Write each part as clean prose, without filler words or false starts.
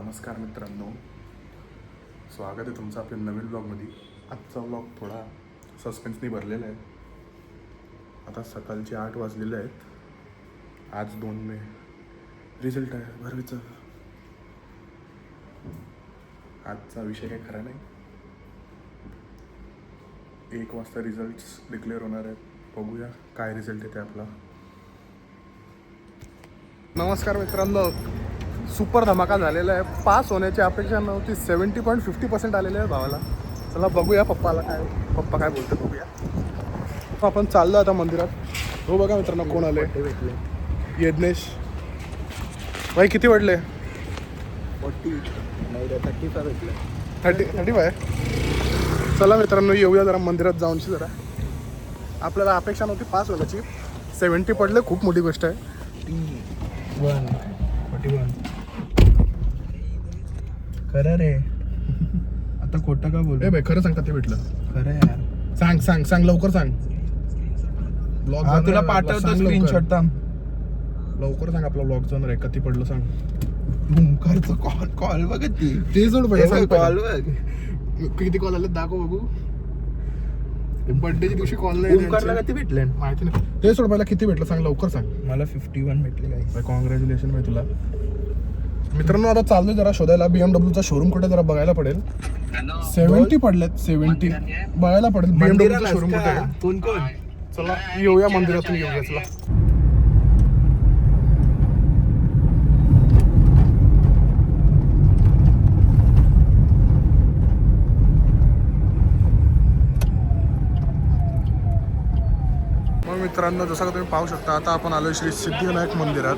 नमस्कार मित्रांनो, स्वागत आहे तुमचं आपल्या नवीन ब्लॉगमध्ये. आजचा ब्लॉग थोडा सस्पेन्सनी भरलेला आहे. आता सकाळचे 8 वाजलेले आहेत. आज 2 मे रिझल्ट आहे 12वीचा. आजचा विषय काही खरा नाही. 1 वाजता रिझल्ट्स डिक्लेअर होणार आहेत. बघूया काय रिझल्ट येते आपला. नमस्कार मित्रांनो, सुपर धमाका झालेला आहे. पास होण्याची अपेक्षा नव्हती. 70.50% आलेले आहे भावाला. चला बघूया पप्पा काय बोलते बघूया. आपण चाललो आता मंदिरात. हो बघा मित्रांनो कोण आले. यज्ञेश भाई किती वाटले? 35 भेटले. 35. चला मित्रांनो येऊया जरा मंदिरात जाऊनशी. जरा आपल्याला अपेक्षा नव्हती पास होण्याची. 70 पडले, खूप मोठी गोष्ट आहे. 41 खरं रे. आता खोटं का बोल? भाई खरं सांगता ते भेटलं. खरं यार. सांग लवकर सांग. ब्लॉग तुला पाठवतो स्क्रीनशॉट. लवकर सांग, आपला ब्लॉग जाणार आहे. किती पडलं सांग. ओमकारचा कॉल बघ. ते सोड पाहिजे. कॉल बघ किती कॉल आले दाखव बघू. बर्थडेच्या दिवशी कॉल नाही. ओमकारला किती भेटले माहिती नाही. ते सोड पहिला किती भेटलं सांग लवकर सांग. मला 51 भेटले गाईस. कॉंग्रॅच्युलेशन भाई तुला. मित्रांनो आता चाललोय जरा शोधायला. BMWचा शोरूम कुठे जरा बघायला पडेल. 70 पडलेत. 70 बघायला पडेल BMWचा शोरूम कुठे आहे. कोण कोण? चला येऊया मंदिरातून येऊया. चला मग मित्रांनो, जसं का तुम्ही पाहू शकता आता आपण आलोय श्री सिद्धिविनायक मंदिरात.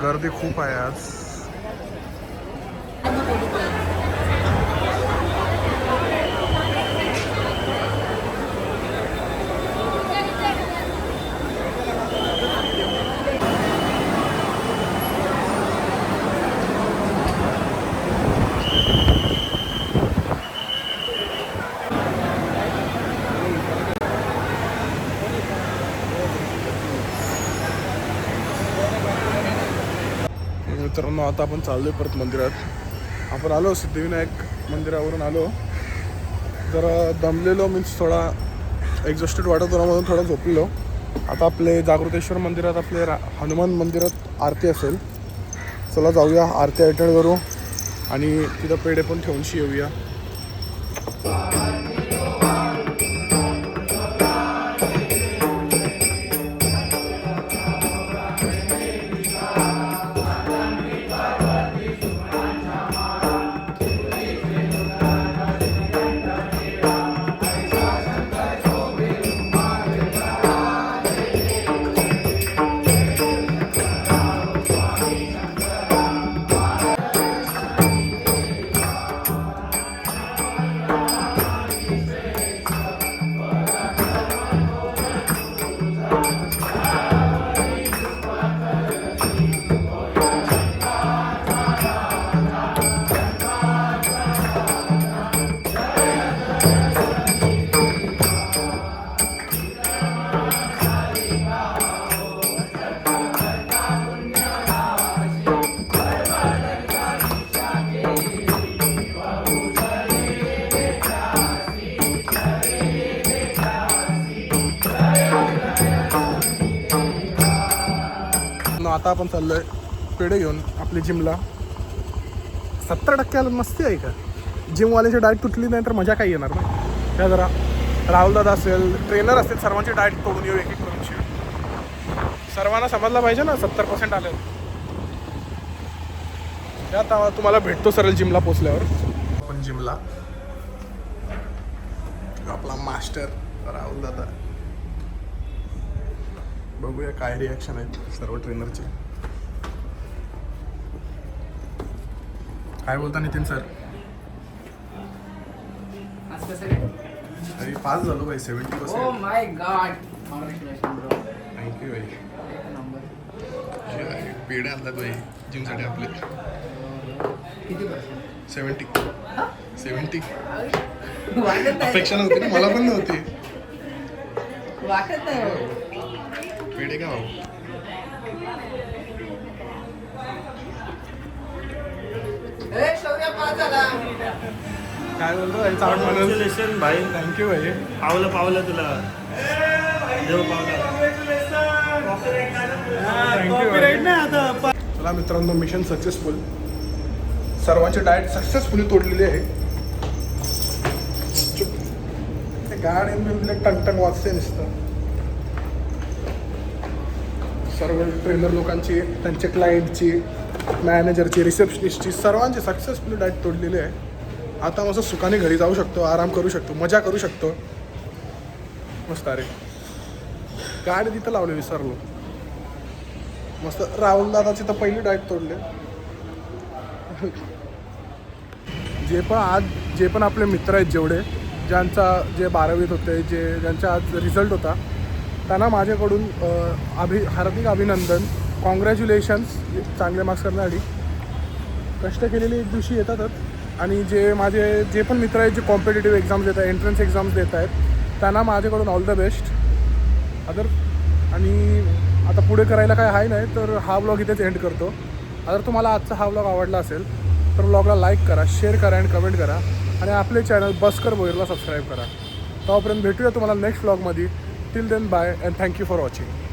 गर्दी खूप आहे आज. मित्रांनो आता आपण चाललोय परत मंदिरात. आपण आलो सिद्धिविनायक मंदिरावरून आलो. जरा दमलेलो, मीन्स थोडा एक्झॉस्टेड वाटत होता म्हणून थोडा झोपलेलो. आता आपले जागृतेश्वर मंदिरात, आपले हनुमान मंदिरात आरती असेल. चला जाऊया, आरती अटेंड करू आणि तिथं पेढे पण ठेवूनशी येऊया. आता आपण चाललोय पेढे घेऊन आपली जिमला. 70% मस्ती आहे का? जिमवाल्याची डाएट तुटली नाही तर मजा काही येणार नाही. त्या जरा राहुल दादा असेल, ट्रेनर असतील, सर्वांची डाएट तोडून येऊ एक एक करून. सर्वांना समजलं पाहिजे ना 70% आले. आता तुम्हाला भेटतो सरळ जिमला पोचल्यावर. आपण जिमला आपला मास्टर राहुल दादा. बघूया काय रिॲक्शन आहे सर्व ट्रेनरचे. काय बोलता नितीन सर? अरे पास झालो भाई. 70%. Oh my God! Congratulations, bro. Thank you भाई. पेढे आणतात भाई जिमसाठी आपले. किती पर्सेंट? 70. वाटत नाही. अपेक्षा नव्हती ना, मला पण नव्हती. वाटत नाही. पेढे का भाऊ? काय बोलतो भाई चावट माणूस Congratulations भाई थँक्यू भाई पावलं पावलं तुला देव पावलं Copyright नाही आता चला मित्रांनो मिशन सक्सेसफुल सर्वांचे डाएट सक्सेसफुली तोडलेले आहे गाड्यांमध्ये टंगटंग वाजते नुसतं सर्व ट्रेनर लोकांची त्यांच्या क्लायंटची मॅनेजरची रिसेप्शनिस्टची सर्वांची सक्सेसफुली डाएट तोडलेली आहे आता मस्त सुखाने घरी जाऊ शकतो आराम करू शकतो मजा करू शकतो मस्त अरे गाडी तिथं लावली विसरलो मस्त राहुल दादाची तर पहिली डाएट तोडले जे पण आपले मित्र आहेत जेवढे ज्यांचा जे 12वीत होते ज्यांचा आज रिझल्ट होता त्यांना माझ्याकडून हार्दिक अभिनंदन कॉंग्रॅच्युलेशन्स चांगले मार्क्स करण्यासाठी कष्ट केलेले एक दिवशी येतातच आणि जे पण मित्र आहेत जे कॉम्पिटेटिव्ह एक्झाम्स देत आहेत एंट्रन्स एक्झाम्स देत आहेत त्यांना माझ्याकडून ऑल द बेस्ट आणि आता पुढे करायला काय आहे नाही तर हा ब्लॉग इथेच एंड करतो अगर तुम्हाला आजचा हा ब्लॉग आवडला असेल तर ब्लॉगला लाईक करा शेअर करा आणि कमेंट करा आणि आपले चॅनल बसकर भोईरला सबस्क्राईब करा तोपर्यंत भेटूया तुम्हाला नेक्स्ट ब्लॉगमध्ये till then bye and thank you for watching